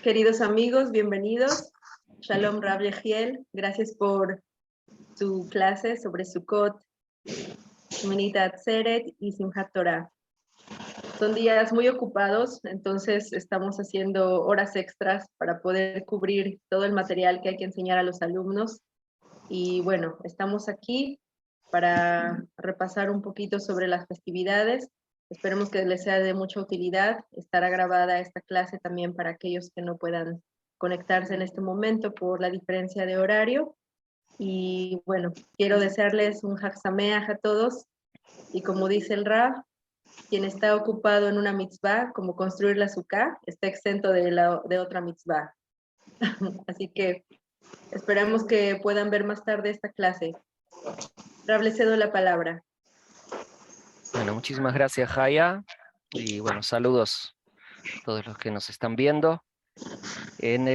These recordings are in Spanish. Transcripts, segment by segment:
Queridos amigos, bienvenidos. Shalom Rav Yehiel, gracias por tu clase sobre Sukkot, Sheminit Atzeret y Simchat Torah. Son días muy ocupados, entonces estamos haciendo horas extras para poder cubrir todo el material que hay que enseñar a los alumnos. Y bueno, estamos aquí para repasar un poquito sobre las festividades. Esperemos que les sea de mucha utilidad. Estará grabada esta clase también para aquellos que no puedan conectarse en este momento por la diferencia de horario. Y bueno, quiero desearles un Hag Sameach a todos. Y como dice el Rav, quien está ocupado en una mitzvah, como construir la sukkah, está exento de otra mitzvah. Así que esperemos que puedan ver más tarde esta clase. Rav, le cedo la palabra. Bueno, muchísimas gracias, Jaya. Y bueno, saludos a todos los que nos están viendo. En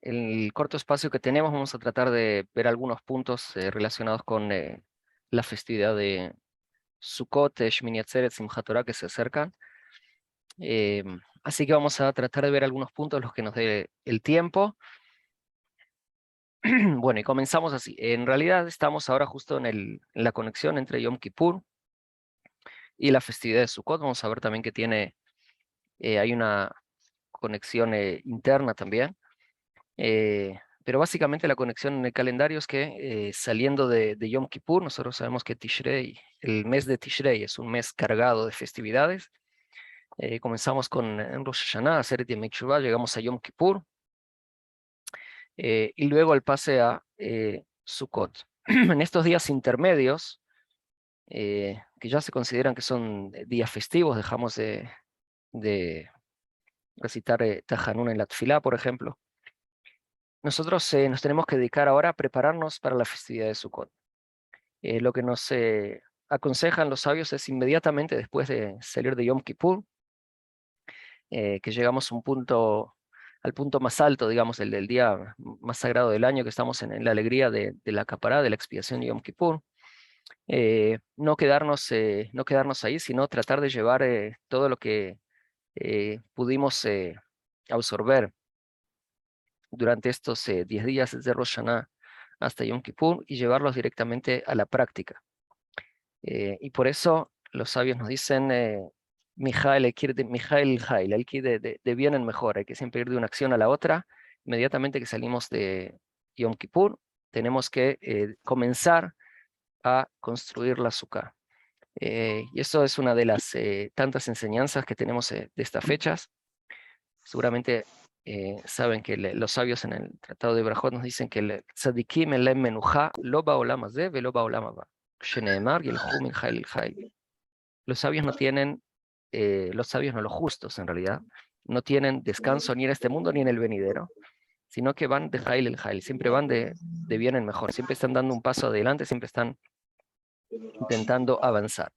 el corto espacio que tenemos vamos a tratar de ver algunos puntos relacionados con la festividad de Sukkot, Shmini Atzeret, Simchat Torah que se acercan. Así que vamos a tratar de ver algunos puntos, los que nos dé el tiempo. Bueno, y comenzamos así. En realidad estamos ahora justo en la conexión entre Yom Kippur y la festividad de Sukkot. Vamos a ver también que hay una conexión interna también. Pero básicamente la conexión en el calendario es que saliendo de Yom Kippur, nosotros sabemos que Tishrei, el mes de Tishrei es un mes cargado de festividades. Comenzamos con Rosh Hashanah, Aseret Yemei Teshuvah, llegamos a Yom Kippur, y luego el pase a Sukkot. En estos días intermedios, que ya se consideran que son días festivos, dejamos de recitar Tajanun en la Tfilá, por ejemplo. Nosotros nos tenemos que dedicar ahora a prepararnos para la festividad de Sukkot. Lo que nos aconsejan los sabios es inmediatamente después de salir de Yom Kippur, que llegamos al punto más alto, digamos, el del día más sagrado del año, que estamos en la alegría de la capará, de la expiación de Yom Kippur. No quedarnos ahí, sino tratar de llevar todo lo que pudimos absorber durante estos 10 días desde Rosh Hashanah hasta Yom Kippur y llevarlos directamente a la práctica. Y por eso los sabios nos dicen, Mijael, hay que ir de bien en mejor, hay que siempre ir de una acción a la otra. Inmediatamente que salimos de Yom Kippur, tenemos que comenzar a construir la sukkah. Y eso es una de las tantas enseñanzas que tenemos de estas fechas. Seguramente saben que los sabios en el Tratado de Brajot nos dicen que el tzadikim en la menuja lo baolam hazeh velo baolam haba. Sheneemar y el hum min jail jail. Los sabios no tienen, los sabios no, los justos en realidad, no tienen descanso ni en este mundo ni en el venidero, sino que van de jail el jail, siempre van de bien en mejor, siempre están dando un paso adelante, siempre están intentando avanzar.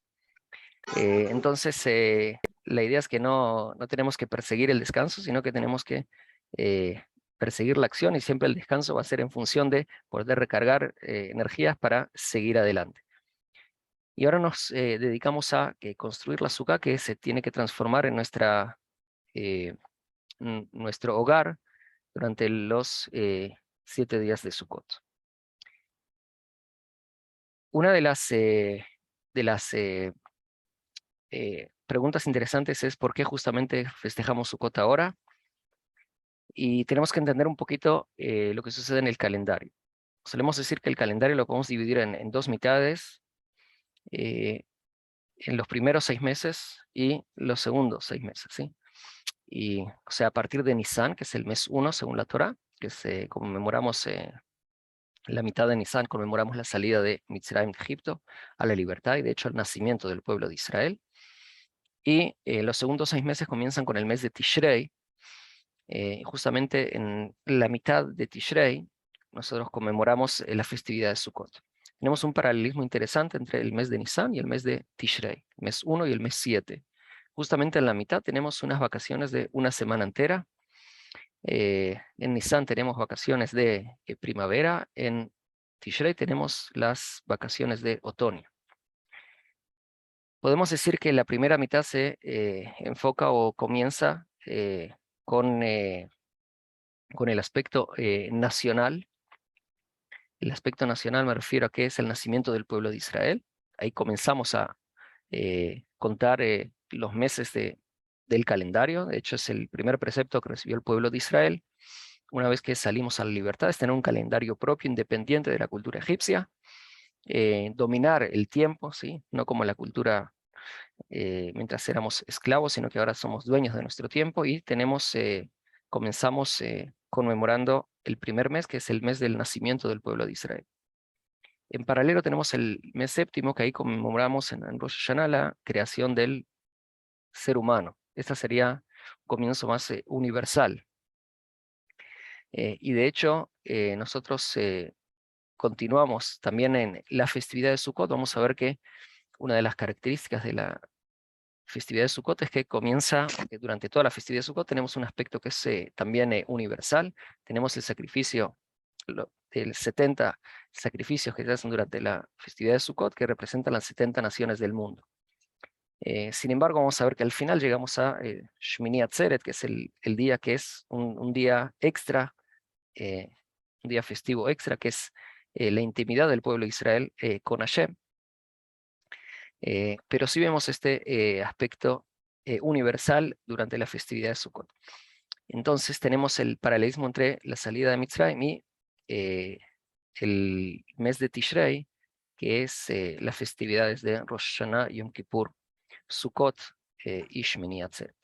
Entonces, la idea es que no tenemos que perseguir el descanso, sino que tenemos que perseguir la acción, y siempre el descanso va a ser en función de poder recargar energías para seguir adelante. Y ahora nos dedicamos a construir la sukkah, que se tiene que transformar en nuestro hogar durante los 7 días de Sukkot. Una de las preguntas interesantes es por qué justamente festejamos Sukkot ahora, y tenemos que entender un poquito lo que sucede en el calendario. Solemos decir que el calendario lo podemos dividir en 2 mitades, en los primeros 6 meses y los segundos 6 meses, ¿sí? Y, o sea, a partir de Nisan, que es el mes 1 según la Torá, que conmemoramos la mitad de Nisan, conmemoramos la salida de Mitzrayim de Egipto a la libertad, y de hecho el nacimiento del pueblo de Israel. Y los segundos 6 meses comienzan con el mes de Tishrei. Justamente en la mitad de Tishrei nosotros conmemoramos la festividad de Sukkot. Tenemos un paralelismo interesante entre el mes de Nisan y el mes de Tishrei, el mes 1 y el mes 7. Justamente en la mitad tenemos unas vacaciones de una semana entera. En Nisan tenemos vacaciones de primavera, en Tishrei tenemos las vacaciones de otoño. podemos decir que la primera mitad se enfoca o comienza con el aspecto nacional. El aspecto nacional me refiero a que es el nacimiento del pueblo de Israel. Ahí comenzamos a contar los meses del calendario. De hecho, es el primer precepto que recibió el pueblo de Israel. Una vez que salimos a la libertad, es tener un calendario propio, independiente de la cultura egipcia. Dominar el tiempo, ¿sí? No como la cultura mientras éramos esclavos, sino que ahora somos dueños de nuestro tiempo y comenzamos conmemorando el primer mes, que es el mes del nacimiento del pueblo de Israel. En paralelo tenemos el mes séptimo, que ahí conmemoramos en Rosh Hashanah la creación del ser humano. Este sería un comienzo más universal. Y de hecho, nosotros continuamos también en la festividad de Sukkot. Vamos a ver que una de las características de la festividad de Sukkot es que comienza, durante toda la festividad de Sukkot tenemos un aspecto que es también universal. Tenemos el sacrificio, el 70 sacrificios que se hacen durante la festividad de Sukkot, que representan las 70 naciones del mundo. Sin embargo, vamos a ver que al final llegamos a Shmini Atzeret, que es el día que es un día extra, un día festivo extra, que es la intimidad del pueblo de Israel con Hashem. Pero sí vemos este aspecto universal durante la festividad de Sukkot. Entonces tenemos el paralelismo entre la salida de Mitzrayim y el mes de Tishrei, que es las festividades de Rosh Hashanah, Yom Kippur, Sukkot y Shmini Atzeret.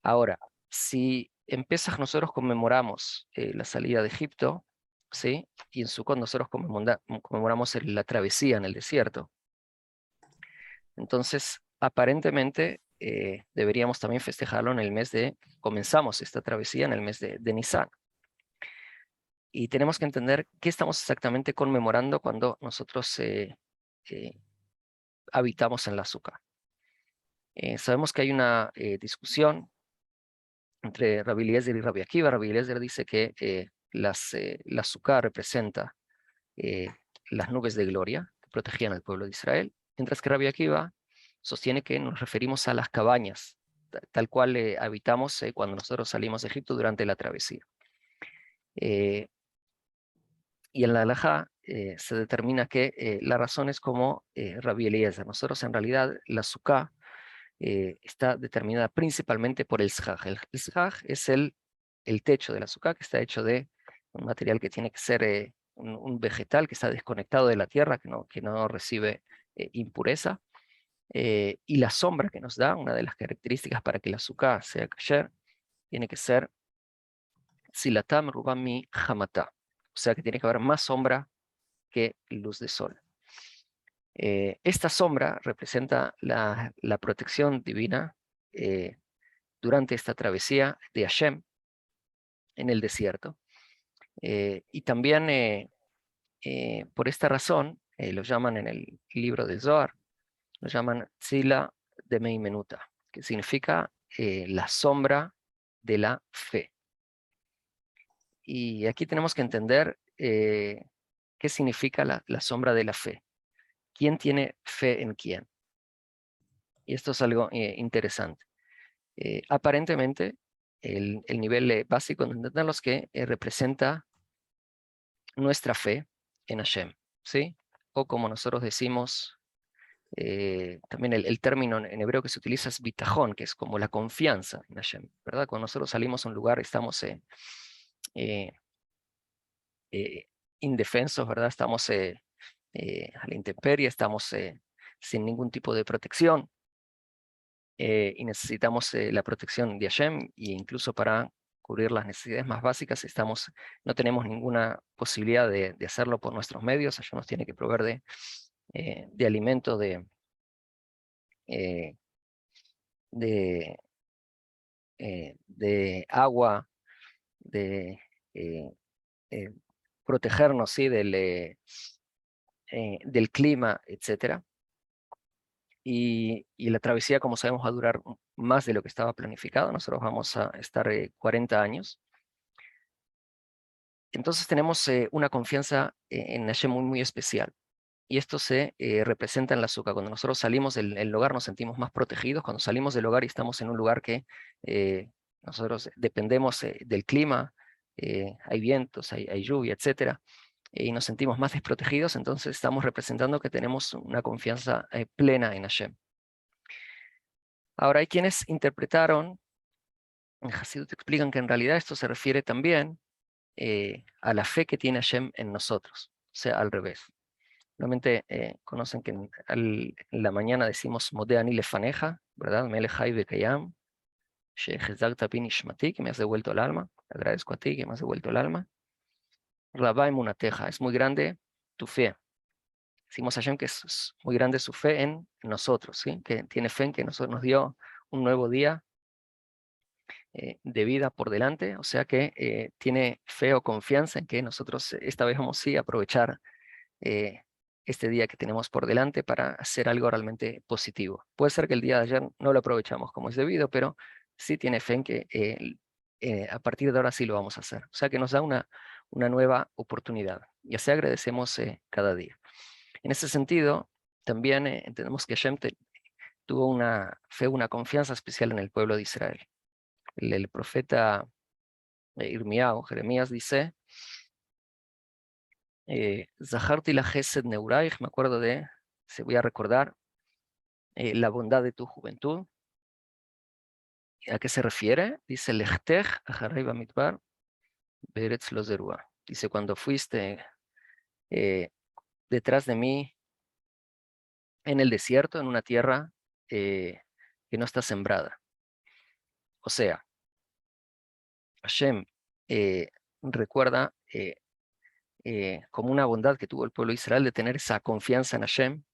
Ahora, si en Pesach nosotros conmemoramos la salida de Egipto, ¿sí? Y en Sukkot nosotros conmemoramos la travesía en el desierto, entonces aparentemente deberíamos también festejarlo en el mes comenzamos esta travesía en el mes de Nisan. Y tenemos que entender qué estamos exactamente conmemorando cuando nosotros habitamos en la Sukkah. Sabemos que hay una discusión entre Rabbi Eliezer y Rabbi Akiva. Rabbi Eliezer dice que la Sukkah representa las nubes de gloria que protegían al pueblo de Israel, mientras que Rabbi Akiva sostiene que nos referimos a las cabañas, tal cual habitamos cuando nosotros salimos de Egipto durante la travesía. Y en la halajá se determina que la razón es como Rabbi Eliezer. Nosotros en realidad la Sukkah está determinada principalmente por el Zhaj. El Zhaj es el techo de la Sukkah, que está hecho de un material que tiene que ser un vegetal que está desconectado de la tierra, que no recibe impureza. Y la sombra que nos da, una de las características para que la Sukkah sea kasher, tiene que ser Silatam Rubami Hamata. O sea que tiene que haber más sombra que luz de sol. Esta sombra representa la protección divina durante esta travesía de Hashem en el desierto. Y también por esta razón, lo llaman en el libro de Zohar, lo llaman Tzila de Meimenuta, que significa la sombra de la fe. Y aquí tenemos que entender qué significa la sombra de la fe. ¿Quién tiene fe en quién? Y esto es algo interesante. Aparentemente, el nivel básico de entenderlos que representa nuestra fe en Hashem, ¿sí? O como nosotros decimos, también el término en hebreo que se utiliza es bitajón, que es como la confianza en Hashem, ¿verdad? Cuando nosotros salimos a un lugar, estamos indefensos, ¿verdad? Estamos a la intemperie, estamos sin ningún tipo de protección y necesitamos la protección de Hashem, e incluso para cubrir las necesidades más básicas no tenemos ninguna posibilidad de hacerlo por nuestros medios. Hashem nos tiene que proveer de alimento, de agua, de protegernos, ¿sí? del clima, etc. Y la travesía, como sabemos, va a durar más de lo que estaba planificado. Nosotros vamos a estar 40 años. Entonces tenemos una confianza en Hashem muy, muy especial. y esto se representa en la azúcar. Cuando nosotros salimos del hogar nos sentimos más protegidos. Cuando salimos del hogar y estamos en un lugar que nosotros dependemos del clima, hay vientos, hay lluvia, etcétera, y nos sentimos más desprotegidos, entonces estamos representando que tenemos una confianza plena en Hashem. Ahora, hay quienes interpretaron, en Hasidut explican que en realidad esto se refiere también a la fe que tiene Hashem en nosotros, o sea, al revés. Normalmente conocen que en la mañana decimos Modeh ani lefaneja, ¿verdad? Melech hay bekayam, shehezakta bi nishmati, que me has devuelto el alma, agradezco a ti que me has devuelto el alma. Rabá emunateja, es muy grande tu fe. Decimos a Hashem que es muy grande su fe en nosotros, ¿sí? Que tiene fe en que nosotros nos dio un nuevo día de vida por delante, o sea que tiene fe o confianza en que nosotros esta vez vamos sí a aprovechar este día que tenemos por delante para hacer algo realmente positivo. Puede ser que el día de ayer no lo aprovechamos como es debido, pero sí tiene fe en que a partir de ahora sí lo vamos a hacer. O sea que nos da una nueva oportunidad y así agradecemos cada día. En ese sentido, también entendemos que Hashem tuvo una fe, una confianza especial en el pueblo de Israel. El profeta Irmiao, Jeremías dice, Zaharti la Gesed Neuraich, me acuerdo se voy a recordar la bondad de tu juventud. ¿A qué se refiere? Dice, Lechtech acharai bamidbar beretz lo zerua. Dice, cuando fuiste detrás de mí en el desierto, en una tierra que no está sembrada. O sea, Hashem recuerda como una bondad que tuvo el pueblo de Israel de tener esa confianza en Hashem,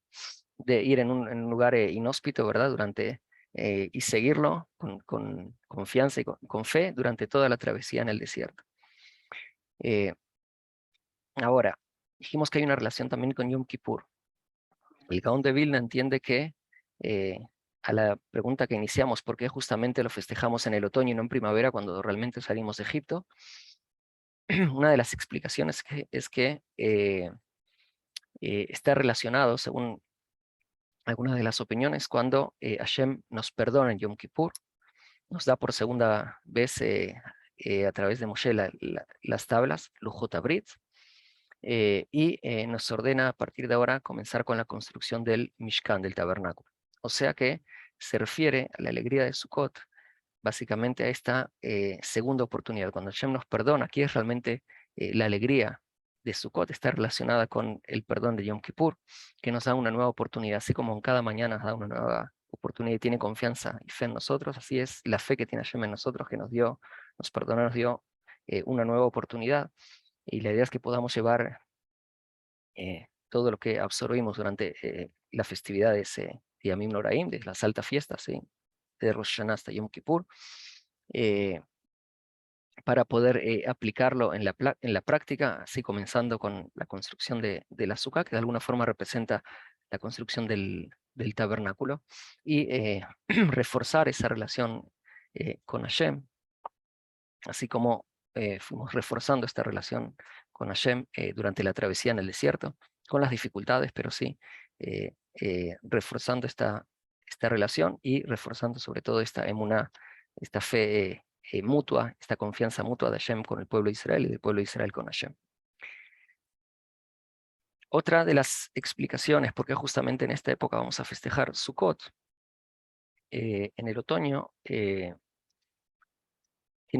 de ir en un lugar inhóspito, ¿verdad? Y seguirlo con confianza y con fe durante toda la travesía en el desierto. Ahora, dijimos que hay una relación también con Yom Kippur. El Gaón de Vilna entiende que a la pregunta que iniciamos, ¿por qué justamente lo festejamos en el otoño y no en primavera cuando realmente salimos de Egipto? Una de las explicaciones es que está relacionado, según algunas de las opiniones, cuando Hashem nos perdona en Yom Kippur, nos da por segunda vez a través de Moshe las tablas, Lujot Abrit, y nos ordena a partir de ahora comenzar con la construcción del Mishkan, del tabernáculo. O sea que se refiere a la alegría de Sukkot, básicamente a esta segunda oportunidad. Cuando Hashem nos perdona, aquí es realmente la alegría de Sukkot, está relacionada con el perdón de Yom Kippur, que nos da una nueva oportunidad, así como en cada mañana nos da una nueva oportunidad y tiene confianza y fe en nosotros, así es la fe que tiene Hashem en nosotros, que nos perdonó, nos dio una nueva oportunidad, y la idea es que podamos llevar todo lo que absorbimos durante las festividades de Yamim Noraim, de las altas fiestas, de Rosh Hashanah hasta Yom Kippur, para poder aplicarlo en la práctica, así comenzando con la construcción del azúcar, que de alguna forma representa la construcción del tabernáculo, y reforzar esa relación con Hashem, así como fuimos reforzando esta relación con Hashem durante la travesía en el desierto, con las dificultades, pero sí reforzando esta relación y reforzando sobre todo esta emuná, esta fe mutua, esta confianza mutua de Hashem con el pueblo de Israel y del pueblo de Israel con Hashem. Otra de las explicaciones por qué justamente en esta época vamos a festejar Sukkot, en el otoño, tiene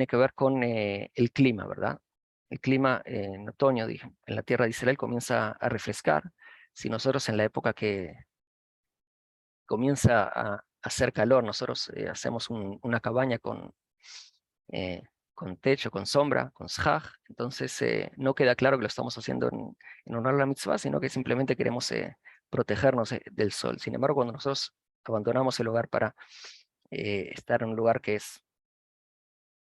que ver con el clima, ¿verdad? El clima en otoño, en la tierra de Israel comienza a refrescar. Si nosotros en la época que comienza a hacer calor, nosotros hacemos una cabaña con techo, con sombra, con shaj, entonces no queda claro que lo estamos haciendo en honor a la mitzvah, sino que simplemente queremos protegernos del sol. Sin embargo, cuando nosotros abandonamos el hogar para estar en un lugar que es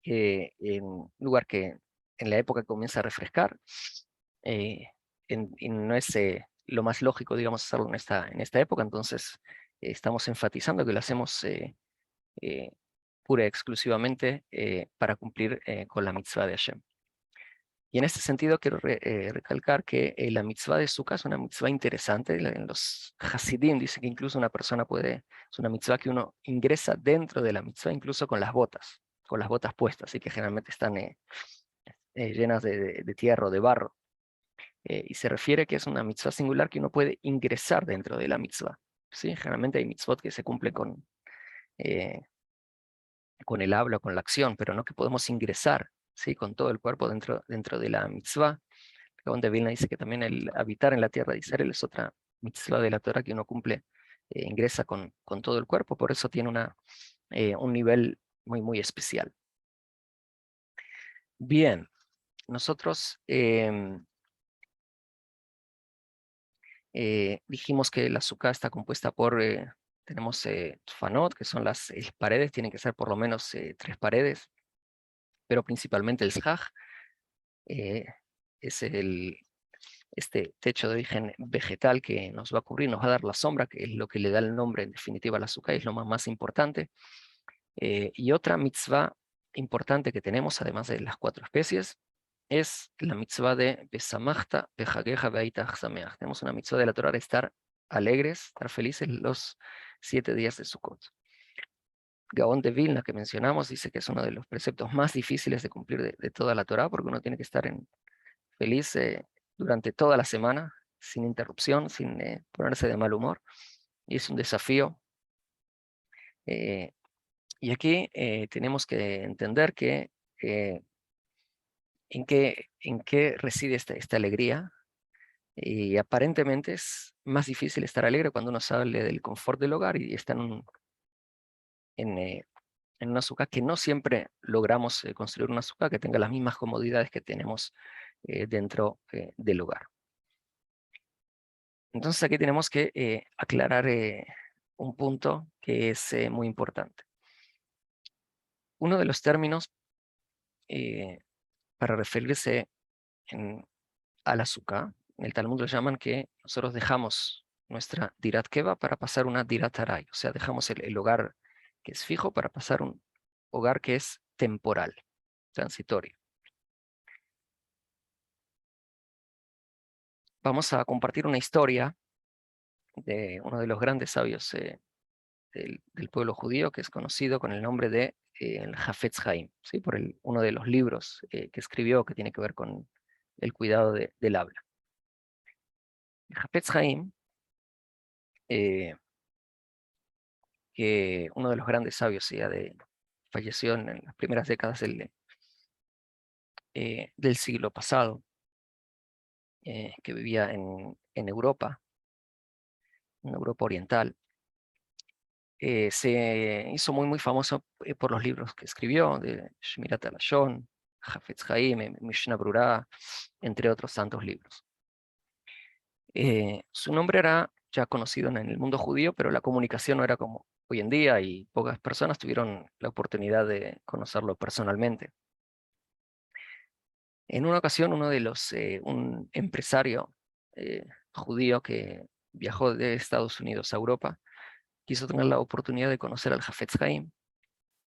en un lugar que en la época comienza a refrescar, y no es lo más lógico, digamos, hacerlo en esta época, entonces estamos enfatizando que lo hacemos pura y exclusivamente para cumplir con la mitzvah de Hashem. Y en este sentido quiero recalcar que la mitzvah de Sukkah es una mitzvah interesante. En los Hasidim dice que incluso una persona es una mitzvah que uno ingresa dentro de la mitzvah, incluso con las botas puestas, y que generalmente están llenas de tierra o de barro. Y se refiere que es una mitzvah singular que uno puede ingresar dentro de la mitzvah. ¿Sí? Generalmente hay mitzvot que se cumplen eh, con el habla, con la acción, pero no que podemos ingresar, ¿sí? Con todo el cuerpo dentro de la mitzvah. Gaón de Vilna dice que también el habitar en la tierra de Israel es otra mitzvah de la Torah que uno cumple, ingresa con todo el cuerpo, por eso tiene un nivel muy, muy especial. Bien, nosotros dijimos que la azúcar está compuesta por, tenemos tfanot, que son las paredes, tienen que ser por lo menos 3 paredes, pero principalmente el zhaj, es este techo de origen vegetal que nos va a cubrir, nos va a dar la sombra, que es lo que le da el nombre en definitiva al azúcar, es lo más importante. Y otra mitzvah importante que tenemos, además de las 4 especies, es la mitzvah de Besamachta, Bejageja, Beaitach Sameach. Tenemos una mitzvah de la Torah de estar alegres, estar felices los 7 días de Sukkot. Gaón de Vilna, que mencionamos, dice que es uno de los preceptos más difíciles de cumplir de toda la Torah, porque uno tiene que estar feliz durante toda la semana, sin interrupción, sin ponerse de mal humor. Y es un desafío. Y aquí tenemos que entender que en qué reside esta alegría. Y aparentemente es más difícil estar alegre cuando uno sale del confort del hogar y está en, eh, en una azúcar que no siempre logramos construir una azúcar que tenga las mismas comodidades que tenemos dentro del hogar. Entonces aquí tenemos que aclarar un punto que es muy importante. Uno de los términos para referirse al azúcar, en el Talmud lo llaman que nosotros dejamos nuestra dirat keva para pasar una dirat aray, o sea, dejamos el hogar que es fijo para pasar un hogar que es temporal, transitorio. Vamos a compartir una historia de uno de los grandes sabios del pueblo judío, que es conocido con el nombre de el Hafetz Haim, ¿sí? Por uno de los libros que escribió que tiene que ver con el cuidado del habla. El Hafetz Haim, que uno de los grandes sabios falleció en las primeras décadas del siglo pasado, que vivía en Europa Oriental. Se hizo muy, muy famoso por los libros que escribió, de Shmirat HaLashon, Hafetz Haim, Mishnah Brura, entre otros tantos libros. Su nombre era ya conocido en el mundo judío, pero la comunicación no era como hoy en día y pocas personas tuvieron la oportunidad de conocerlo personalmente. En una ocasión, un empresario judío que viajó de Estados Unidos a Europa, quiso tener la oportunidad de conocer al Hafetz Haim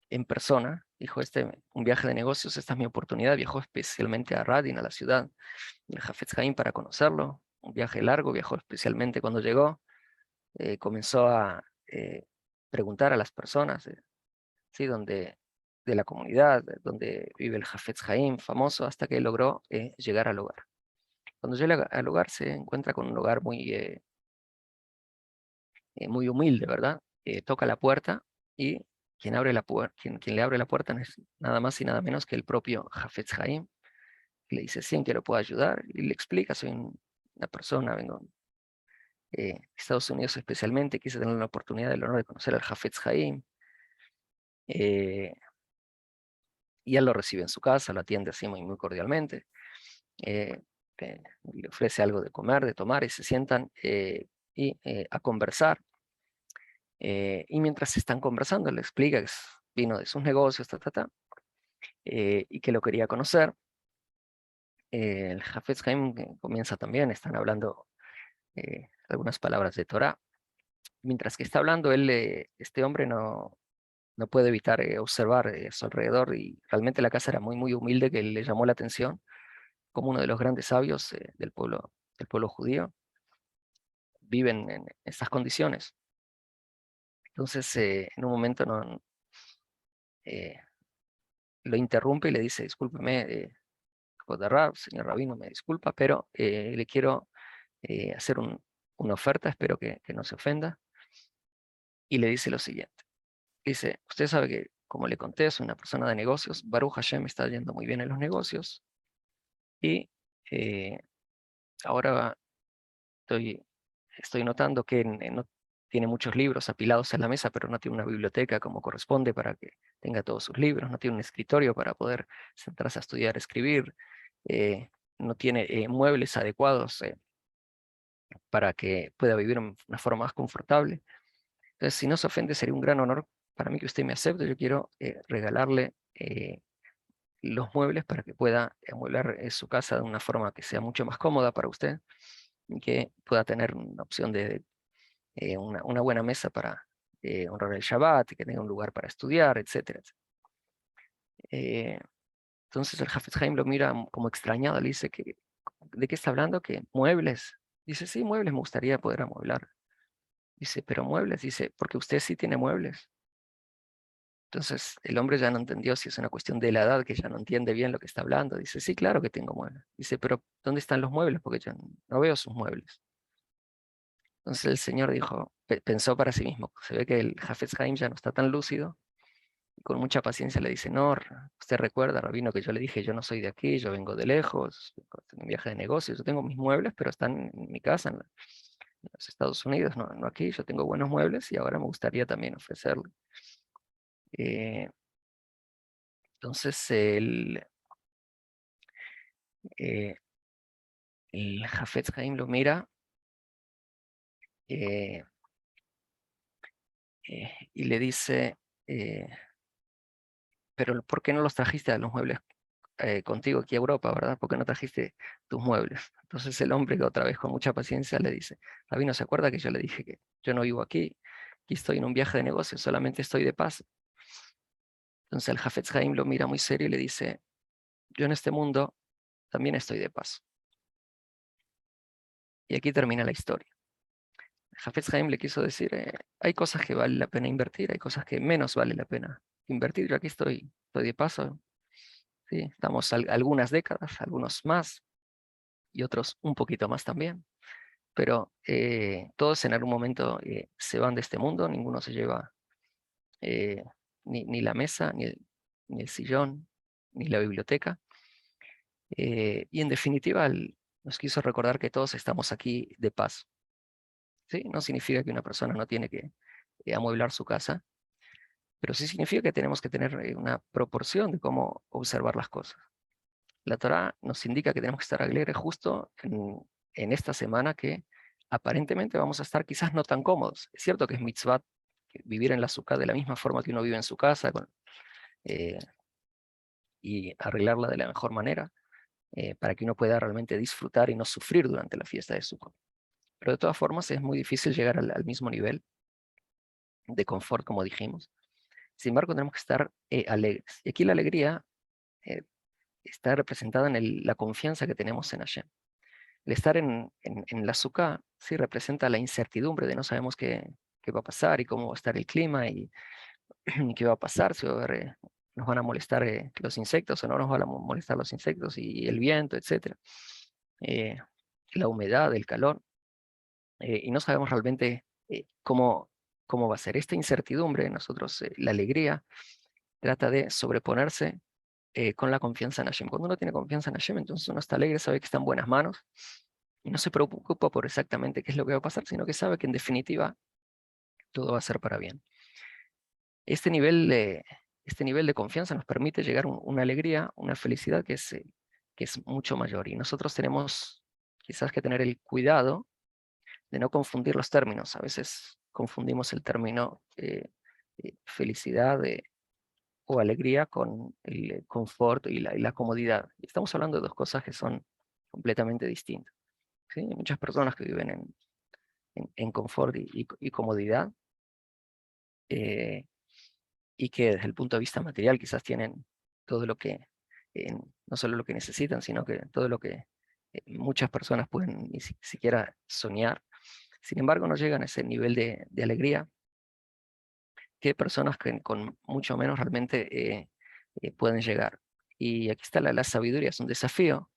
en persona. Dijo, un viaje de negocios, esta es mi oportunidad. Viajó especialmente a Radin, a la ciudad del Hafetz Haim, para conocerlo. Un viaje largo, viajó especialmente cuando llegó. Comenzó a preguntar a las personas, ¿sí? De la comunidad, donde vive el Hafetz Haim famoso, hasta que logró llegar al hogar. Cuando llega al hogar se encuentra con un hogar muy humilde, ¿verdad? Toca la puerta y quien le abre la puerta no es nada más y nada menos que el propio Hafetz Haim. Le dice, sí, ¿en qué lo puedo ayudar? Y le explica, soy una persona, vengo de Estados Unidos especialmente, quise tener la oportunidad, el honor de conocer al Hafetz Haim. Y él lo recibe en su casa, lo atiende así muy, muy cordialmente. Le ofrece algo de comer, de tomar, y se sientan a conversar. Y mientras están conversando, le explica que vino de sus negocios, y que lo quería conocer. El Hafetz Haim comienza también, están hablando algunas palabras de Torah. Mientras que está hablando, este hombre no puede evitar observar a su alrededor, y realmente la casa era muy, muy humilde, que le llamó la atención como uno de los grandes sabios del pueblo judío, viven en estas condiciones. Entonces, en un momento eh, lo interrumpe y le dice, discúlpeme, señor rabino, me disculpa, pero le quiero hacer una oferta, espero que no se ofenda. Y le dice lo siguiente. Dice, usted sabe que, como le conté, soy una persona de negocios, Baruch Hashem me está yendo muy bien en los negocios, y ahora estoy notando que no tiene muchos libros apilados en la mesa, pero no tiene una biblioteca como corresponde para que tenga todos sus libros, no tiene un escritorio para poder sentarse a estudiar, escribir, no tiene muebles adecuados para que pueda vivir de una forma más confortable. Entonces, si no se ofende, sería un gran honor para mí que usted me acepte. Yo quiero regalarle los muebles para que pueda amueblar su casa de una forma que sea mucho más cómoda para usted y que pueda tener una opción de una buena mesa para honrar el Shabbat, y que tenga un lugar para estudiar, etcétera. Eh, entonces el Hafez Haim lo mira como extrañado, le dice que, ¿de qué está hablando? ¿Que muebles? Dice, sí, muebles, me gustaría poder amueblar. Dice, pero muebles, dice, porque usted sí tiene muebles. Entonces el hombre ya no entendió si es una cuestión de la edad, que ya no entiende bien lo que está hablando. Dice, sí, claro que tengo muebles. Dice, pero ¿dónde están los muebles? Porque yo no veo sus muebles. Entonces el señor dijo, pensó para sí mismo, se ve que el Hafez Haim ya no está tan lúcido, y con mucha paciencia le dice, no, usted recuerda, rabino, que yo le dije, yo no soy de aquí, yo vengo de lejos, tengo un viaje de negocios, yo tengo mis muebles, pero están en mi casa, en los Estados Unidos, no aquí, yo tengo buenos muebles y ahora me gustaría también ofrecerle. Eh, entonces eh, el Hafez Haim lo mira eh, y le dice, eh, pero ¿por qué no los trajiste a los muebles contigo aquí a Europa, ¿verdad? ¿Por qué no trajiste tus muebles? Entonces el hombre, otra vez con mucha paciencia, le dice, Rabino, ¿se acuerda que yo le dije que yo no vivo aquí estoy en un viaje de negocios, solamente estoy de paso? Entonces el Hafez Haim lo mira muy serio y le dice, yo en este mundo también estoy de paso. Y aquí termina la historia. Hafez Haim le quiso decir, hay cosas que vale la pena invertir, hay cosas que menos vale la pena invertir. Yo aquí estoy de paso, ¿sí? Estamos algunas décadas, algunos más y otros un poquito más también. Pero todos en algún momento se van de este mundo, ninguno se lleva eh, ni la mesa, ni el sillón, ni la biblioteca. Y en definitiva, nos quiso recordar que todos estamos aquí de paso, ¿sí? No significa que una persona no tiene que amueblar su casa, pero sí significa que tenemos que tener una proporción de cómo observar las cosas. La Torá nos indica que tenemos que estar alegres justo en esta semana que aparentemente vamos a estar quizás no tan cómodos. Es cierto que es mitzvah vivir en la sukkah de la misma forma que uno vive en su casa eh, y arreglarla de la mejor manera para que uno pueda realmente disfrutar y no sufrir durante la fiesta de Sukkot. Pero de todas formas es muy difícil llegar al mismo nivel de confort como dijimos. Sin embargo, tenemos que estar alegres. Y aquí la alegría eh, está representada en la confianza que tenemos en Hashem. El estar en la sukkah sí representa la incertidumbre de no sabemos qué va a pasar y cómo va a estar el clima y qué va a pasar, si va a haber, nos van a molestar los insectos o no nos van a molestar los insectos y el viento, etc. Eh, la humedad, el calor, y no sabemos realmente cómo va a ser. Esta incertidumbre, nosotros, la alegría, trata de sobreponerse con la confianza en Hashem. Cuando uno tiene confianza en Hashem, entonces uno está alegre, sabe que está en buenas manos y no se preocupa por exactamente qué es lo que va a pasar, sino que sabe que en definitiva todo va a ser para bien. Este nivel de confianza nos permite llegar a una alegría, una felicidad que es mucho mayor. Y nosotros tenemos quizás que tener el cuidado de no confundir los términos. A veces confundimos el término felicidad o alegría con el confort y la comodidad. Y estamos hablando de dos cosas que son completamente distintas, ¿sí? Hay muchas personas que viven en confort y comodidad y que desde el punto de vista material quizás tienen todo lo que no solo lo que necesitan, sino que todo lo que muchas personas pueden ni siquiera soñar. Sin embargo, no llegan a ese nivel de alegría que personas que con mucho menos realmente pueden llegar. Y aquí está la sabiduría, es un desafío,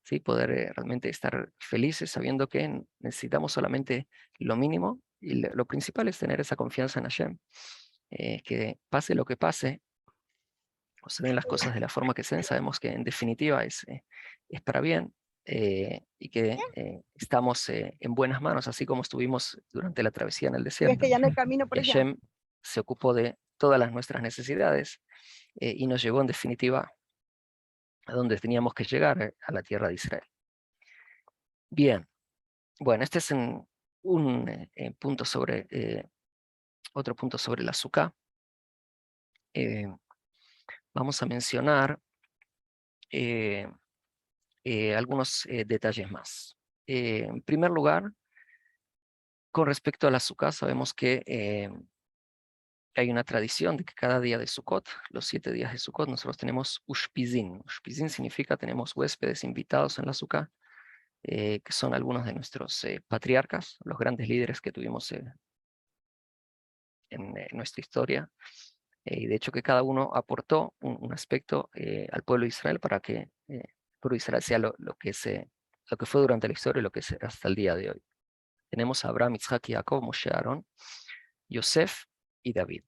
¿sí? Poder realmente estar felices sabiendo que necesitamos solamente lo mínimo, y lo principal es tener esa confianza en Hashem, que pase lo que pase, o se den las cosas de la forma que sean, sabemos que en definitiva es para bien, y que estamos en buenas manos, así como estuvimos durante la travesía en el Y es desierto. que ya no hay camino por Y allá. Hashem se ocupó de todas nuestras necesidades y nos llevó en definitiva a donde teníamos que llegar, a la tierra de Israel. Bien, bueno, este es un punto sobre, otro punto sobre la Sukkah. Vamos a mencionar algunos detalles más. En primer lugar, con respecto a la Sukkah, sabemos que hay una tradición de que cada día de Sukkot, los 7 días de Sukkot, nosotros tenemos Ushpizin. Ushpizin significa tenemos huéspedes invitados en la Sukkah, que son algunos de nuestros patriarcas, los grandes líderes que tuvimos en nuestra historia. Y de hecho que cada uno aportó un aspecto al pueblo de Israel para que el pueblo de Israel sea lo que fue durante la historia y lo que es hasta el día de hoy. Tenemos a Abraham, Isaac y Jacob, Moshe, Aarón, Yosef y David.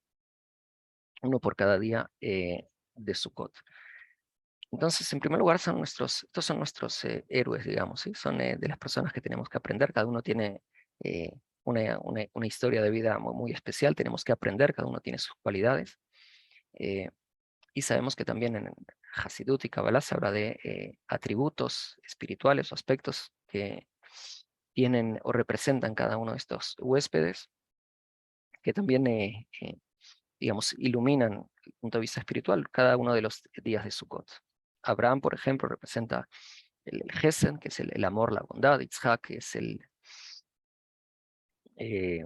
Uno por cada día de Sukkot. Entonces, en primer lugar, estos son nuestros héroes, digamos, ¿sí? Son de las personas que tenemos que aprender. Cada uno tiene una historia de vida muy, muy especial. Tenemos que aprender, cada uno tiene sus cualidades. Y sabemos que también en Hasidut y Kabbalah se habla de atributos espirituales o aspectos que tienen o representan cada uno de estos huéspedes, que también, digamos, iluminan el punto de vista espiritual cada uno de los días de Sukkot. Abraham, por ejemplo, representa el Gesed, que es el amor, la bondad. Yitzhak, que eh,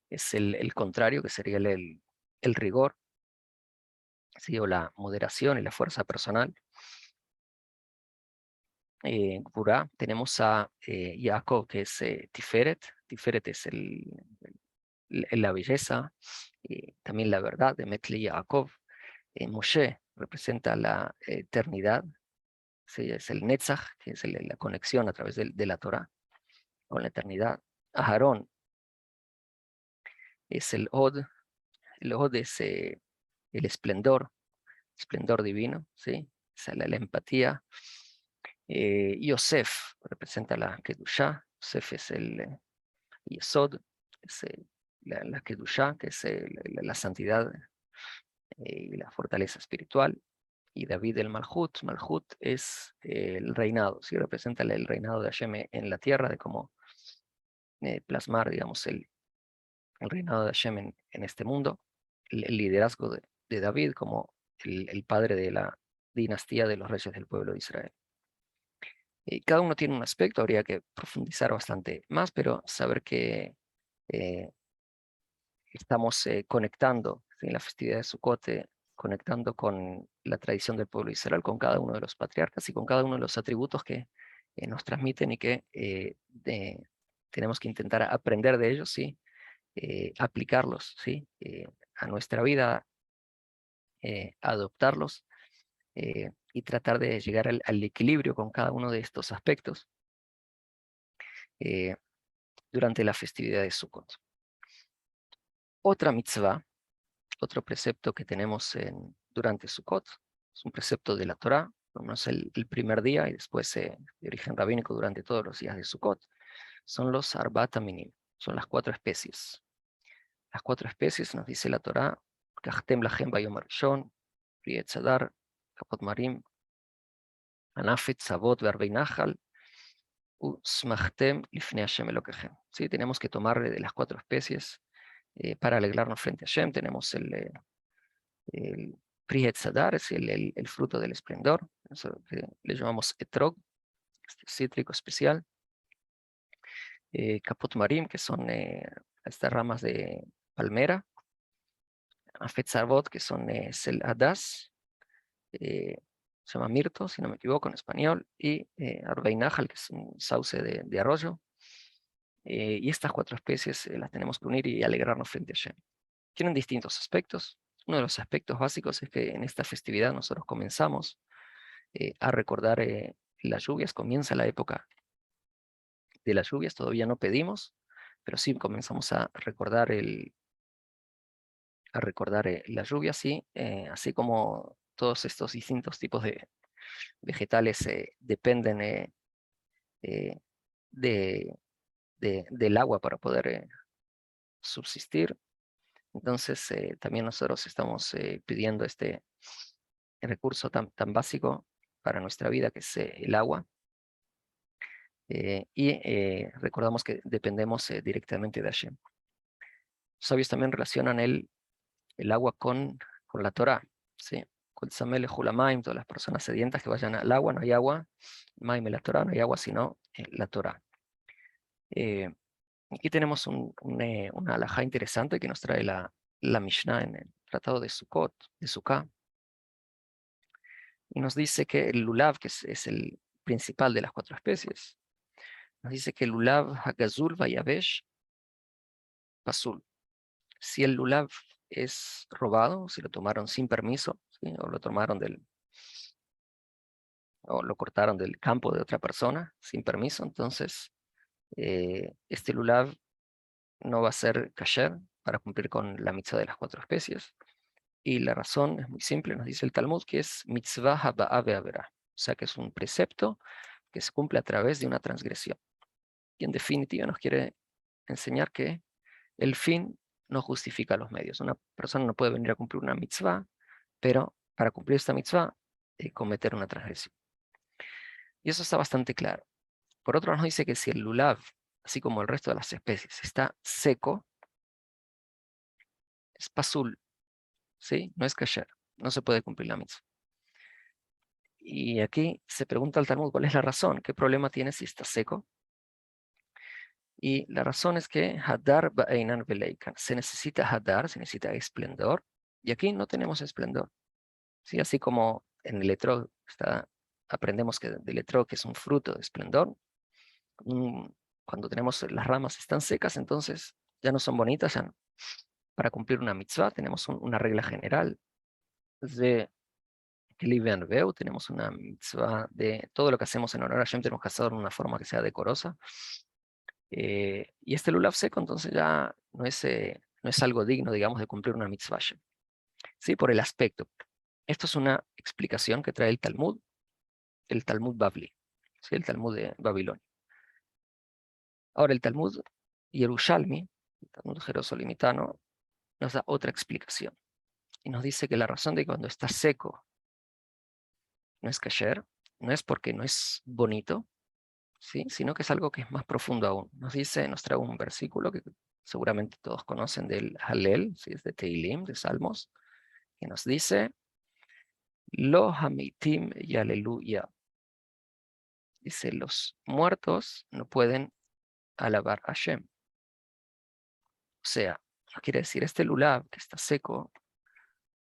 es el contrario, que sería el rigor, ¿sí? O la moderación y la fuerza personal. Gvurá, tenemos a Jacob, que es Tiferet. Tiferet es la belleza, también la verdad, de Metli Jacob. Moshe representa la eternidad, ¿sí? Es el Netzach, que es la conexión a través de la Torah con la eternidad. Aarón es el Od es el esplendor divino, ¿sí? Es la empatía. Yosef representa la Kedushá. Yosef es el Yesod, es la Kedushá, que es la santidad y la fortaleza espiritual. Y David el Malhut. Malhut es el reinado, ¿sí? Representa el reinado de Hashem en la tierra, de cómo plasmar, digamos, el reinado de Hashem en este mundo, el liderazgo de David como el padre de la dinastía de los reyes del pueblo de Israel. Cada uno tiene un aspecto, habría que profundizar bastante más, pero saber que eh, estamos conectando, ¿sí? En la festividad de Sukkot, conectando con la tradición del pueblo de Israel, con cada uno de los patriarcas y con cada uno de los atributos que nos transmiten y que tenemos que intentar aprender de ellos, ¿sí? Aplicarlos, ¿sí? A nuestra vida, adoptarlos y tratar de llegar al equilibrio con cada uno de estos aspectos eh, durante la festividad de Sukkot. Otra mitzvah, otro precepto que tenemos durante Sukkot, es un precepto de la Torá, por lo menos el primer día y después de origen rabínico durante todos los días de Sukkot, son los Arbat Aminim, son las 4 especies. Las 4 especies, nos dice la Torá, Kachtem Lachem Bayom Arishon, Pri Etzadar, Kapot Marim, Anafet, Sabot, Verbei Nahal, Usmachtem Lifnei Hashem Elokechem. ¿Sí? Tenemos que tomar de las 4 especies para alegrarnos frente a Hashem. Tenemos el Pri Etzadar, es el fruto del esplendor, eso que le llamamos Etrog, este cítrico especial. Kapot Marim, que son estas ramas de palmera. Afet Sabot, que son es el Hadas, se llama mirto, si no me equivoco, en español, y Arbei Nahal, que es un sauce de arroyo. Y estas 4 especies las tenemos que unir y alegrarnos frente a Hashem. Tienen distintos aspectos. Uno de los aspectos básicos es que en esta festividad nosotros comenzamos a recordar las lluvias, comienza la época de las lluvias, todavía no pedimos, pero sí comenzamos a recordar las lluvias, y así como todos estos distintos tipos de vegetales dependen eh, de, del agua para poder subsistir. Entonces también nosotros estamos pidiendo este recurso tan básico para nuestra vida, que es el agua. Y recordamos que dependemos directamente de Hashem. Los sabios también relacionan el agua con la Torah, ¿sí? Todas las personas sedientas que vayan al agua, no hay agua. Maim, la Torah, no hay agua, sino la Torah. Aquí tenemos una alajá interesante que nos trae la Mishnah en el tratado de Sukkot, de Sukkah, y nos dice que el lulav, que es el principal de las 4 especies, nos dice que el lulav hagazul vayavesh pasul. Si el lulav es robado, si lo tomaron sin permiso, ¿sí? O lo cortaron del campo de otra persona sin permiso, entonces este lulav no va a ser kasher para cumplir con la mitzvah de las 4 especies. Y la razón es muy simple, nos dice el Talmud, que es mitzvah haba'a be'averá, o sea que es un precepto que se cumple a través de una transgresión. Y en definitiva nos quiere enseñar que el fin no justifica los medios. Una persona no puede venir a cumplir una mitzvah, pero para cumplir esta mitzvah, cometer una transgresión. Y eso está bastante claro. Por otro lado, nos dice que si el lulav, así como el resto de las especies, está seco, es pasul, ¿sí? No es kasher, no se puede cumplir la mitzvah. Y aquí se pregunta al Talmud, ¿cuál es la razón? ¿Qué problema tiene si está seco? Y la razón es que hadar ba'einan veleikan. Se necesita hadar, se necesita esplendor, y aquí no tenemos esplendor. ¿Sí? Así como en el etrog aprendemos que del etrog, que es un fruto de esplendor, cuando tenemos las ramas están secas, entonces ya no son bonitas. Ya no. Para cumplir una mitzvah tenemos una regla general de Veu, tenemos una mitzvah de todo lo que hacemos en honor a Hashem, tenemos que hacerlo de una forma que sea decorosa. Y este lulav seco entonces ya no es algo digno, digamos, de cumplir una mitzvah. ¿Sí? Por el aspecto. Esto es una explicación que trae el Talmud Bavli, ¿sí? El Talmud de Babilonia. Ahora el Talmud Yerushalmi, el Talmud jerosolimitano, nos da otra explicación. Y nos dice que la razón de que cuando está seco no es kasher, no es porque no es bonito, ¿sí? Sino que es algo que es más profundo aún. Nos trae un versículo que seguramente todos conocen del Hallel, ¿sí? Es de Teilim, de Salmos, que nos dice, Lo hamitim y aleluya. Dice, los muertos no pueden alabar a Hashem. O sea, quiere decir, este lulav que está seco,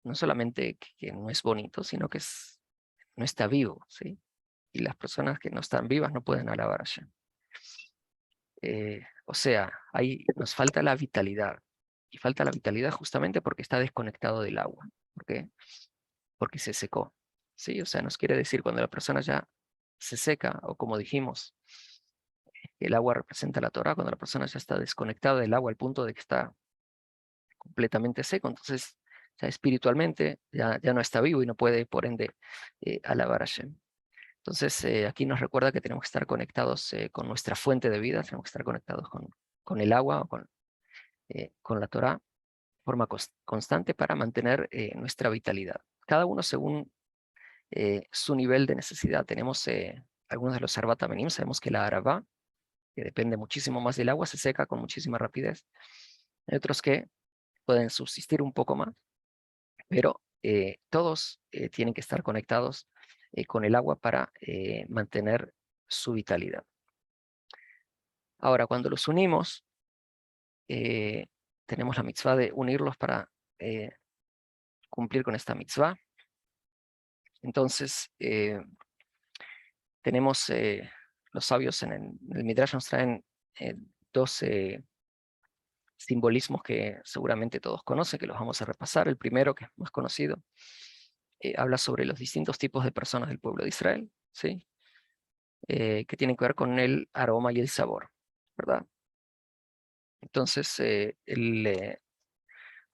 no solamente que no es bonito, sino que no está vivo, ¿sí? Y las personas que no están vivas no pueden alabar a Hashem. O sea, ahí nos falta la vitalidad. Y falta la vitalidad justamente porque está desconectado del agua. ¿Por qué? Porque se secó. ¿Sí? O sea, nos quiere decir cuando la persona ya se seca, o como dijimos, el agua representa la Torah, cuando la persona ya está desconectada del agua al punto de que está completamente seco, entonces ya espiritualmente ya no está vivo y no puede, por ende, alabar a Hashem. Entonces, aquí nos recuerda que tenemos que estar conectados con nuestra fuente de vida, tenemos que estar conectados con el agua o con la Torah de forma constante para mantener nuestra vitalidad. Cada uno según su nivel de necesidad. Tenemos algunos de los Arbat Amenim, sabemos que la Arabá, que depende muchísimo más del agua, se seca con muchísima rapidez. Hay otros que pueden subsistir un poco más, pero todos tienen que estar conectados con el agua para mantener su vitalidad. Ahora, cuando los unimos, tenemos la mitzvah de unirlos para cumplir con esta mitzvah. Entonces, tenemos, los sabios en el Midrash nos traen 12 simbolismos que seguramente todos conocen, que los vamos a repasar. El primero, que es más conocido, habla sobre los distintos tipos de personas del pueblo de Israel, ¿sí? Que tienen que ver con el aroma y el sabor, ¿verdad? Entonces,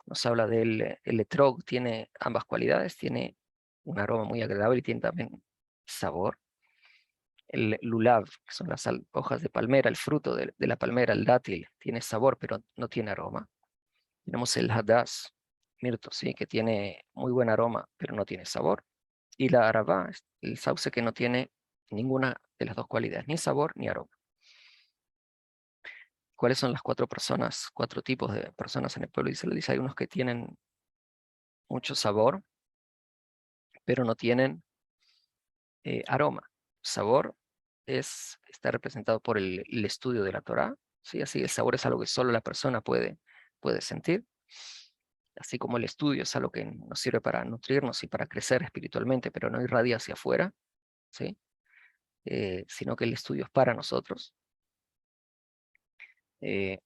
nos habla el etrog, tiene ambas cualidades, tiene un aroma muy agradable y tiene también sabor. El lulav, que son las hojas de palmera, el fruto de la palmera, el dátil, tiene sabor, pero no tiene aroma. Tenemos el hadass, mirto, ¿sí? Que tiene muy buen aroma, pero no tiene sabor. Y la arabá, el sauce, que no tiene ninguna de las dos cualidades, ni sabor ni aroma. ¿Cuáles son las cuatro tipos de personas en el pueblo de Israel? Dice, hay unos que tienen mucho sabor, pero no tienen aroma. Sabor está representado por el estudio de la Torá, ¿sí? Así el sabor es algo que solo la persona puede sentir, así como el estudio es algo que nos sirve para nutrirnos y para crecer espiritualmente, pero no irradia hacia afuera, ¿sí? Sino que el estudio es para nosotros. Eh,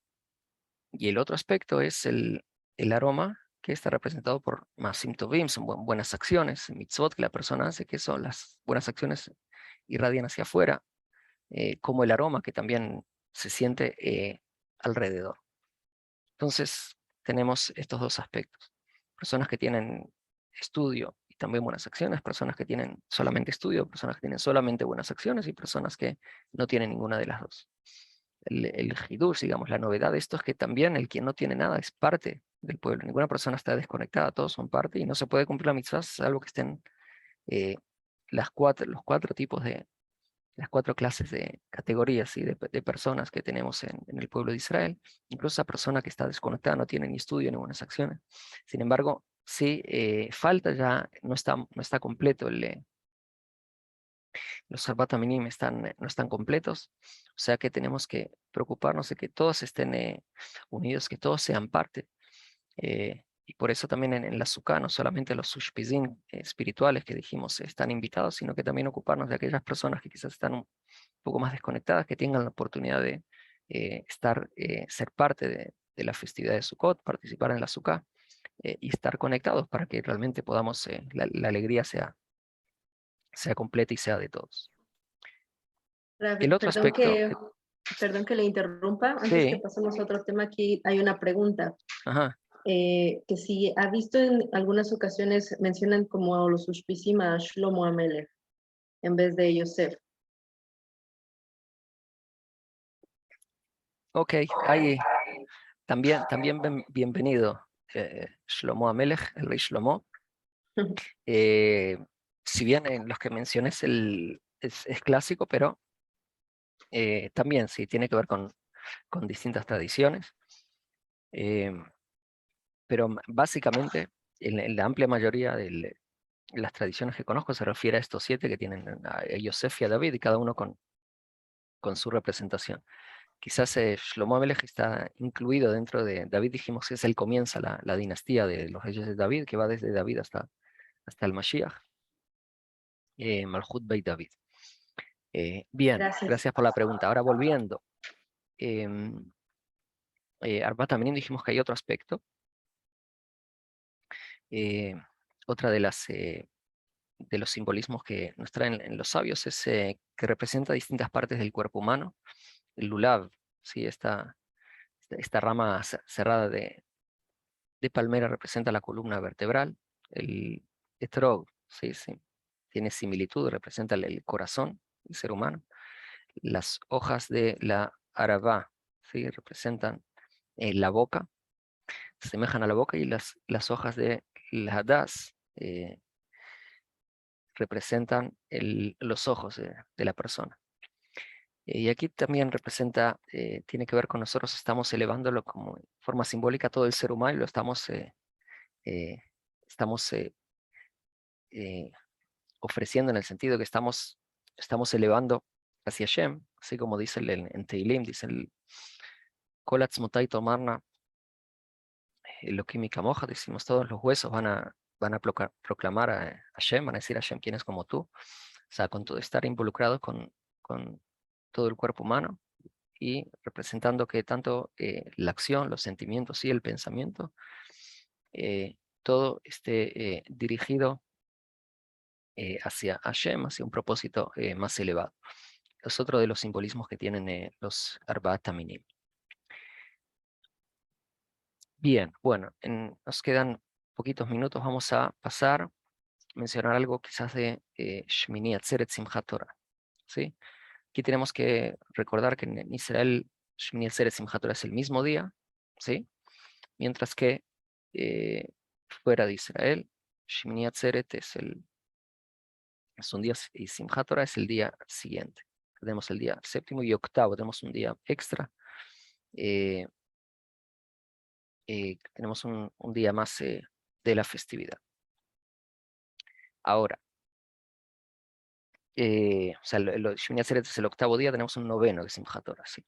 y el otro aspecto es el aroma, que está representado por Maasim Tovim, son buenas acciones, mitzvot que la persona hace, que son las buenas acciones irradian hacia afuera, como el aroma que también se siente alrededor. Entonces, tenemos estos dos aspectos. Personas que tienen estudio y también buenas acciones, personas que tienen solamente estudio, personas que tienen solamente buenas acciones y personas que no tienen ninguna de las dos. El hidush, digamos, la novedad de esto es que también el quien no tiene nada es parte del pueblo. Ninguna persona está desconectada, todos son parte y no se puede cumplir la mitzvah salvo que estén eh, los cuatro tipos las cuatro clases de categorías y de personas que tenemos en el pueblo de Israel. Incluso esa persona que está desconectada no tiene ni estudio ni buenas acciones. Sin embargo, sí falta ya, no está completo los Sarbat Minim no están completos, o sea que tenemos que preocuparnos de que todos estén unidos, que todos sean parte. Y por eso también en la Sukkah no solamente los Ushpizin espirituales que dijimos están invitados, sino que también ocuparnos de aquellas personas que quizás están un poco más desconectadas, que tengan la oportunidad de ser parte de la festividad de Sukkot, participar en la Sukkah y estar conectados para que realmente podamos, la alegría sea completa y sea de todos. El otro aspecto, Perdón que le interrumpa. Antes que sí, pasemos a otro tema, aquí hay una pregunta. ajá, Que si ha visto en algunas ocasiones mencionan como los Ushpizim a Shlomo Amelech en vez de Yosef. ok, ahí también bienvenido Shlomo Amelech, el rey Shlomo. Si bien en los que mencioné es clásico, pero también sí tiene que ver con distintas tradiciones. Eh, pero básicamente, en la amplia mayoría de las tradiciones que conozco se refiere a estos 7 que tienen a Yosef y a David, y cada uno con su representación. Quizás Shlomo Amelech está incluido dentro de David, dijimos que es el comienza la dinastía de los reyes de David, que va desde David hasta el Mashiach, Malhut Beit David. Bien, Gracias. gracias por la pregunta. Ahora volviendo, Arbat también dijimos que hay otro aspecto. Otra de los simbolismos que nos traen en los sabios es que representa distintas partes del cuerpo humano. El lulav, ¿sí? Esta rama cerrada de palmera representa la columna vertebral. El etrog, ¿sí? Sí, tiene similitud, representa el corazón del ser humano. Las hojas de la arabá, ¿sí? Representan la boca, se asemejan a la boca, y las hojas de la hadas representan los ojos de la persona. Y aquí también representa, tiene que ver con nosotros, estamos elevándolo como forma simbólica a todo el ser humano y lo estamos eh, eh, ofreciendo en el sentido que estamos elevando hacia Shem, así como dice en Teilim, dice el Kolatz Mutai Tomarna, lo química moja, decimos todos los huesos van a van a proclamar a Hashem, van a decir a Hashem quién es como tú. O sea, con todo estar involucrado con todo el cuerpo humano y representando que tanto la acción, los sentimientos y el pensamiento, todo esté dirigido hacia Hashem, hacia un propósito más elevado. Es otro de los simbolismos que tienen los Arbaat Taminim. Bien, bueno, nos quedan poquitos minutos, vamos a pasar a mencionar algo quizás de Shmini Atzeret Simchat Torah, ¿sí? Aquí tenemos que recordar que en Israel Shmini Atzeret Simchat Torah es el mismo día, ¿sí? Mientras que fuera de Israel, Shmini Atzeret es un día y Simchat Torah es el día siguiente. Tenemos el día séptimo y octavo, tenemos un día extra. Tenemos un día más de la festividad. Ahora, o sea, Shmini Atzeret es el octavo día, tenemos un noveno que es Simchat Torah, ¿sí?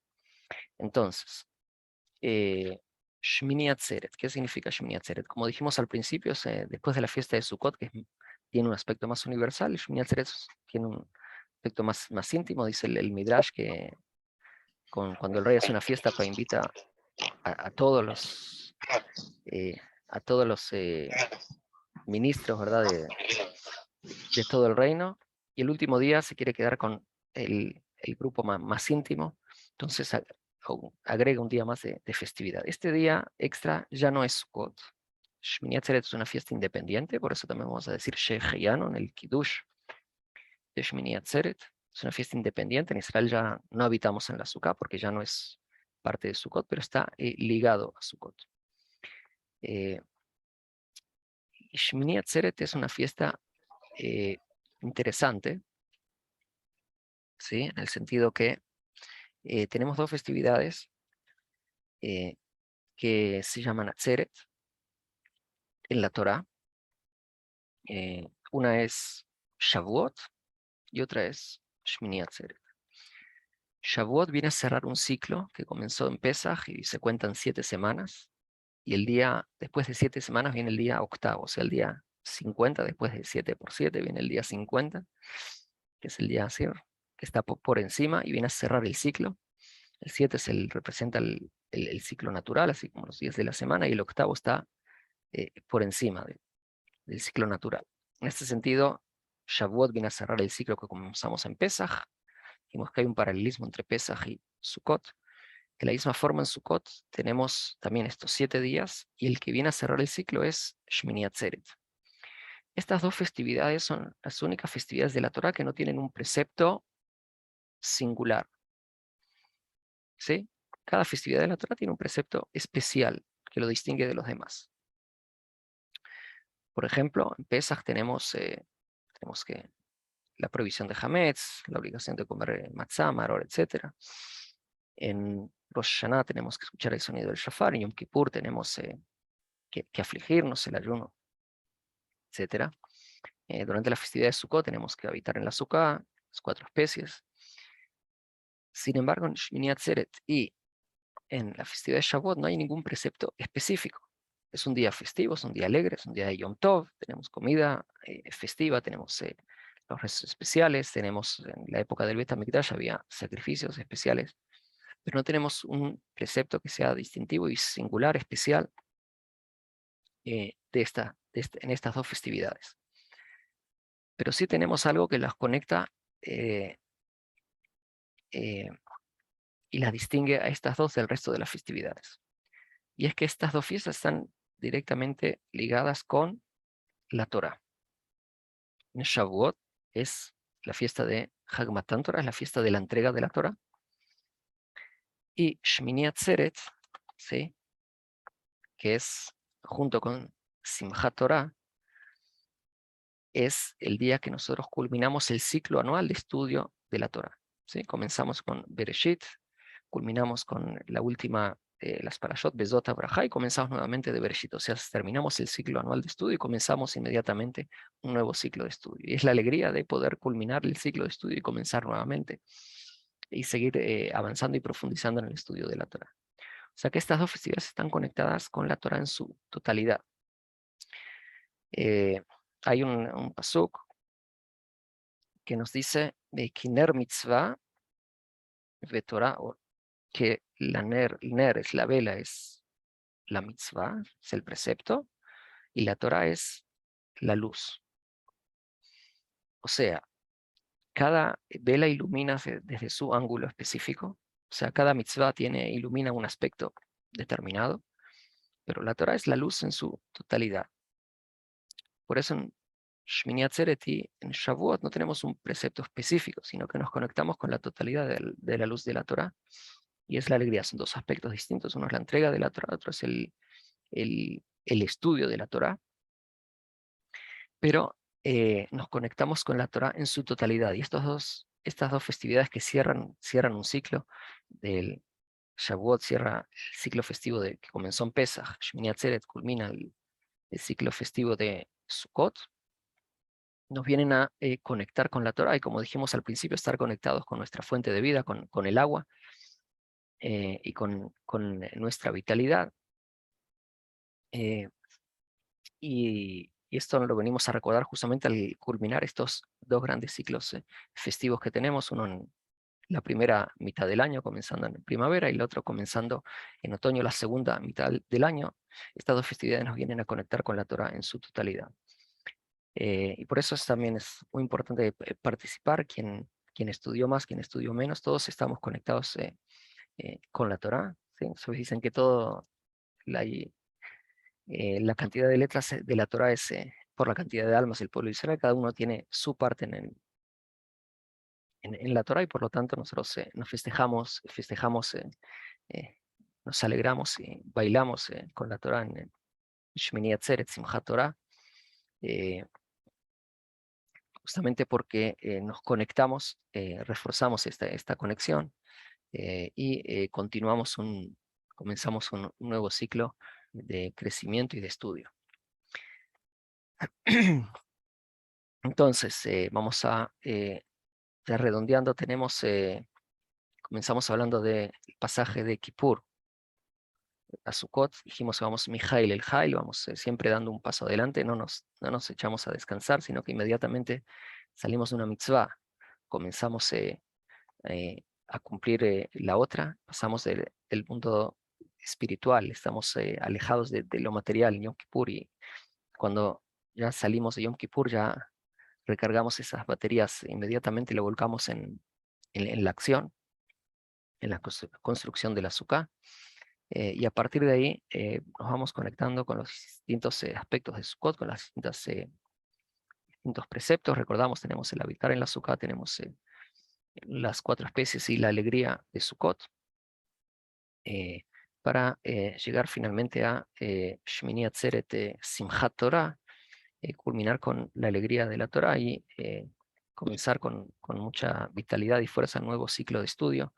Entonces, Shmini Atzeret, ¿qué significa Shmini Atzeret? Como dijimos al principio, después de la fiesta de Sukkot, que tiene un aspecto más universal, Shmini Atzeret tiene un aspecto más íntimo, dice el Midrash, que cuando el rey hace una fiesta, pues invita a todos los ministros, ¿verdad? De todo el reino, y el último día se quiere quedar con el grupo más íntimo, entonces agrega un día más de festividad. Este día extra ya no es Sukkot. Shmini Atzeret es una fiesta independiente, por eso también vamos a decir Sheheyanu en el Kiddush de Shmini Atzeret. Es una fiesta independiente. En Israel ya no habitamos en la Sukkah porque ya no es parte de Sukkot, pero está ligado a Sukkot. Y Shmini Atzeret es una fiesta interesante, ¿sí? En el sentido que tenemos dos festividades que se llaman Atzeret en la Torá. Una es Shavuot y otra es Shmini Atzeret. Shavuot viene a cerrar un ciclo que comenzó en Pesaj y se cuentan 7 semanas. Y el día, después de 7 semanas, viene el día octavo, o sea, el día 50, después de 7 por 7, viene el día 50, que es el día Asir, que está por encima y viene a cerrar el ciclo. El 7 representa el ciclo natural, así como los días de la semana, y el octavo está por encima del ciclo natural. En este sentido, Shavuot viene a cerrar el ciclo que comenzamos en Pesaj. Vimos que hay un paralelismo entre Pesaj y Sukkot. De la misma forma en Sukkot tenemos también estos 7 días y el que viene a cerrar el ciclo es Shmini Atzeret. Estas dos festividades son las únicas festividades de la Torá que no tienen un precepto singular. ¿Sí? Cada festividad de la Torá tiene un precepto especial que lo distingue de los demás. Por ejemplo, en Pesaj tenemos que la prohibición de Hametz, la obligación de comer matzá, maror, etc. En Rosh Hashanah tenemos que escuchar el sonido del shofar, en Yom Kippur tenemos que afligirnos, el ayuno, etc. Durante la festividad de Sukkot tenemos que habitar en la Sukkah, las 4 especies. Sin embargo, en Shmini Atzeret y en la festividad de Shavuot no hay ningún precepto específico. Es un día festivo, es un día alegre, es un día de Yom Tov, tenemos comida festiva, tenemos los rezos especiales, tenemos en la época del Bet HaMikdash había sacrificios especiales, pero no tenemos un precepto que sea distintivo y singular, especial en estas dos festividades. Pero sí tenemos algo que las conecta eh, y las distingue a estas dos del resto de las festividades. Y es que estas dos fiestas están directamente ligadas con la Torah. Shavuot es la fiesta de Hag Matan Torah, es la fiesta de la entrega de la Torah. Y Shmini Atzeret, ¿sí? Que es junto con Simchat Torah, es el día que nosotros culminamos el ciclo anual de estudio de la Torah. ¿Sí? Comenzamos con Bereshit, culminamos con la última, las Parashot, Bezot Abrahá, y comenzamos nuevamente de Bereshit. O sea, terminamos el ciclo anual de estudio y comenzamos inmediatamente un nuevo ciclo de estudio. Y es la alegría de poder culminar el ciclo de estudio y comenzar nuevamente y seguir avanzando y profundizando en el estudio de la Torah. O sea que estas dos festividades están conectadas con la Torah en su totalidad. Hay un pasuk que nos dice Kiner mitzvah vetorah, que ner es la vela, es la mitzvah, es el precepto, y la Torah es la luz. O sea, cada vela ilumina desde su ángulo específico. O sea, cada mitzvah ilumina un aspecto determinado, pero la Torah es la luz en su totalidad. Por eso en Shmini Atzeret y en Shavuot no tenemos un precepto específico, sino que nos conectamos con la totalidad de la luz de la Torah. Y es la alegría, son dos aspectos distintos. Uno es la entrega de la Torah, otro es el estudio de la Torah. Pero nos conectamos con la Torah en su totalidad. Y estas dos festividades que cierran un ciclo del Shavuot, cierra el ciclo festivo que comenzó en Pesach, Shmini Atzeret culmina el ciclo festivo de Sukkot, nos vienen a conectar con la Torah y, como dijimos al principio, estar conectados con nuestra fuente de vida, con el agua y con nuestra vitalidad. Y esto lo venimos a recordar justamente al culminar estos dos grandes ciclos festivos que tenemos, uno en la primera mitad del año, comenzando en primavera, y el otro comenzando en otoño, la segunda mitad del año. Estas dos festividades nos vienen a conectar con la Torah en su totalidad. Y por eso también es muy importante participar, quien estudió más, quien estudió menos, todos estamos conectados con la Torah. ¿Sí? So, dicen que todo, la cantidad de letras de la Torah es por la cantidad de almas del pueblo de Israel, cada uno tiene su parte en la Torah, y por lo tanto nosotros nos festejamos, eh, nos alegramos y bailamos con la Torah en Shmini Atzeret, Simchat Torah, justamente porque nos conectamos, reforzamos esta conexión y comenzamos un nuevo ciclo de crecimiento y de estudio. Entonces, vamos ya redondeando, comenzamos hablando del pasaje de Kippur a Sukkot, dijimos que vamos Mijail el Jail, vamos siempre dando un paso adelante, no nos echamos a descansar, sino que inmediatamente salimos de una mitzvah, comenzamos a cumplir la otra, pasamos del mundo espiritual, estamos alejados de lo material en Yom Kippur, y cuando ya salimos de Yom Kippur ya recargamos esas baterías, inmediatamente lo volcamos en la acción, en la construcción de la Sukkah, y a partir de ahí nos vamos conectando con los distintos aspectos de Sukkot, con los distintos preceptos. Recordamos, tenemos el habitar en la Sukkah, tenemos las 4 especies y la alegría de Sukkot, para llegar finalmente a Shmini Atzeret Simchat Torah, culminar con la alegría de la Torah y comenzar con mucha vitalidad y fuerza un nuevo ciclo de estudio,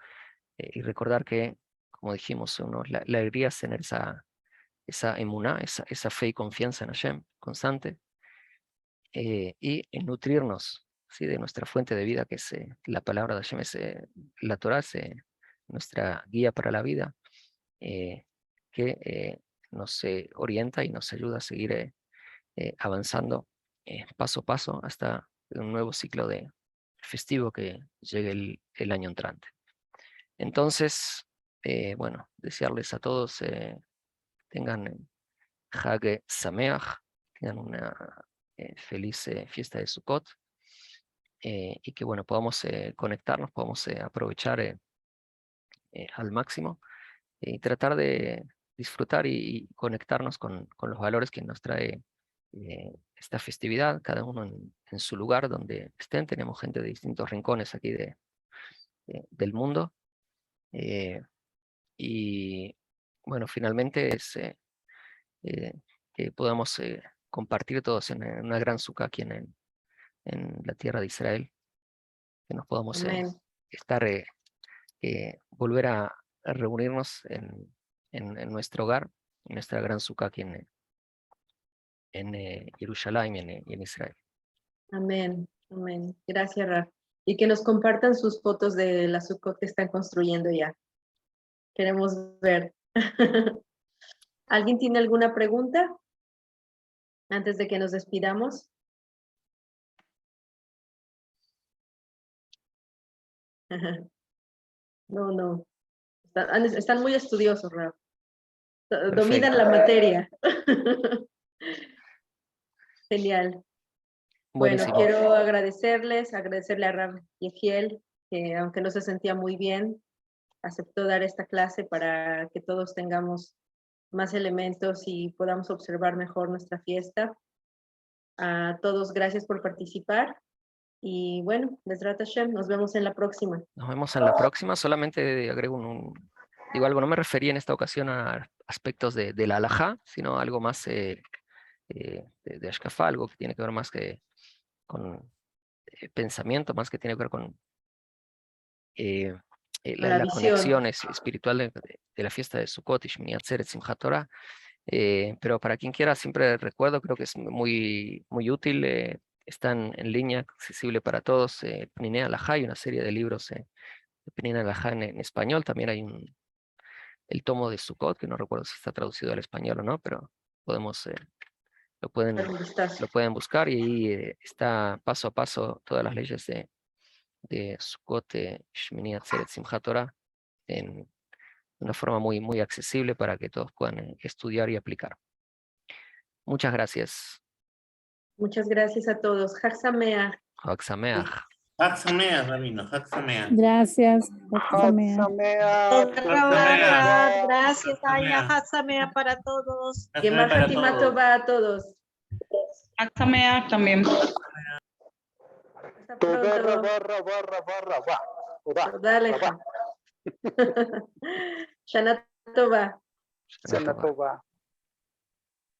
y recordar que, como dijimos, la alegría es tener esa emuná, esa fe y confianza en Hashem constante, y en nutrirnos, ¿sí?, de nuestra fuente de vida, que es la palabra de Hashem, la Torah, es nuestra guía para la vida, que nos orienta y nos ayuda a seguir avanzando paso a paso hasta un nuevo ciclo festivo que llegue el año entrante. Entonces, bueno, desearles a todos tengan Hag Sameach, tengan una feliz fiesta de Sukkot, y que bueno, podamos conectarnos, podamos aprovechar al máximo y tratar de disfrutar y conectarnos con los valores que nos trae esta festividad, cada uno en su lugar donde estén. Tenemos gente de distintos rincones aquí del mundo, y bueno, finalmente es que podamos compartir todos en una gran sukkah aquí en la tierra de Israel, que nos podamos Amén. volver a reunirnos en nuestro hogar, en nuestra gran sukkah aquí en Jerusalén y en Israel. Amén. Amén. Gracias, Raf. Y que nos compartan sus fotos de la Sukkot que están construyendo ya. Queremos ver. ¿Alguien tiene alguna pregunta? antes de que nos despidamos. No. Están muy estudiosos, Rab. Dominan la materia. Genial. Bueno, Buenísimo. quiero agradecerle a Rab Yehiel, que aunque no se sentía muy bien, aceptó dar esta clase para que todos tengamos más elementos y podamos observar mejor nuestra fiesta. A todos, gracias por participar. Y bueno, Bezrat Hashem, nos vemos en la próxima. Nos vemos en la próxima. Solamente agrego digo algo, no me refería en esta ocasión a aspectos de la halajá, sino algo más de Ashkafá, algo que tiene que ver más que con pensamiento, más que tiene que ver con La la visión. conexión espiritual de la fiesta de Sukkot y Shmini Atzeret, Simchat Torah. Pero para quien quiera, siempre recuerdo, creo que es muy útil. Están en línea, accesible para todos. Pninei Halajá, hay una serie de libros de Pninei Halajá en español. También hay el tomo de Sukkot, que no recuerdo si está traducido al español o no, pero podemos, lo pueden buscar y ahí está paso a paso todas las leyes de Sukkot, Shmini Atzeret, Simchat Torah, en una forma muy accesible para que todos puedan estudiar y aplicar. Muchas gracias. Muchas gracias a todos. Chag Sameach. Chag Sameach. Chag Sameach, Rabino, Chag Sameach. Gracias. Chag Sameach. Gracias, Aya. Chag Sameach para todos. Que Hatima Tova a todos. Chag Sameach también. Hasta pronto. Dale. Shana Tova. Shana Tova.